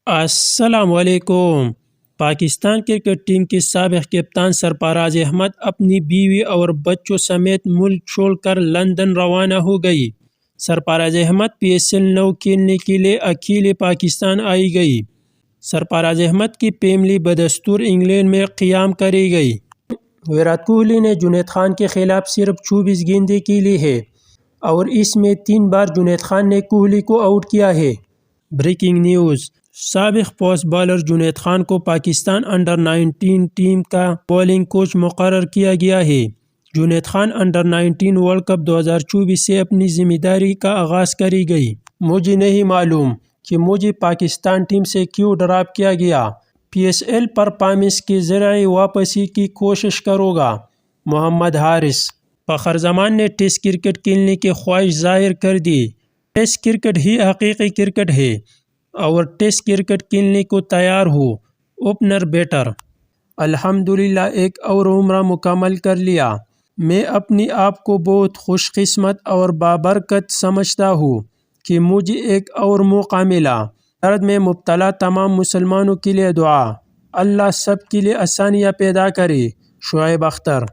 السلام علیکم۔ Pakistan cricket team کی سابق کپتان سرفراز احمد اپنی بیوی اور بچوں سمیت ملک چھوڑ کر لندن روانہ ہو گئی۔ سرفراز احمد PSL 9 کھیلنے کے لیے اکیلے پاکستان آئی گئی۔ سرفراز احمد کی فیملی بدستور انگلینڈ میں قیام کرے گئی۔ ویرات کوہلی نے جنید خان کے خلاف صرف 24 گیندیں کھیلی ہیں اور اس میں 3 بار جنید خان نے کوہلی کو آؤٹ کیا ہے۔ بریکنگ نیوز: سابق فاسٹ بالر جنید خان کو پاکستان انڈر-19 ٹیم کا بولنگ کوچ مقرر کیا گیا ہے۔ جنید خان انڈر-19 ورلڈ کپ 2024 سے اپنی ذمہ داری کا آغاز کرے گی۔ مجھے نہیں معلوم کہ مجھے پاکستان ٹیم سے کیوں ڈراپ کیا گیا۔ PSL پرفارمنس کے ذریعے واپسی کی کوشش کروں گا۔ محمد حارث۔ فخر زمان نے ٹیسٹ کرکٹ کھیلنے کی خواہش ظاہر کر دی۔ ٹیسٹ کرکٹ ہی حقیقی کرکٹ ہے اور ٹیسٹ کرکٹ کھیلنے کو تیار ہوں۔ اوپنر بیٹر: الحمدللہ ایک اور عمرہ مکمل کر لیا۔ میں اپنے آپ کو بہت خوش قسمت اور بابرکت سمجھتا ہوں کہ مجھے ایک اور موقع ملا۔ درد میں مبتلا تمام مسلمانوں کے لیے دعا۔ اللہ سب کے لیے آسانیاں پیدا کرے۔ شعیب اختر۔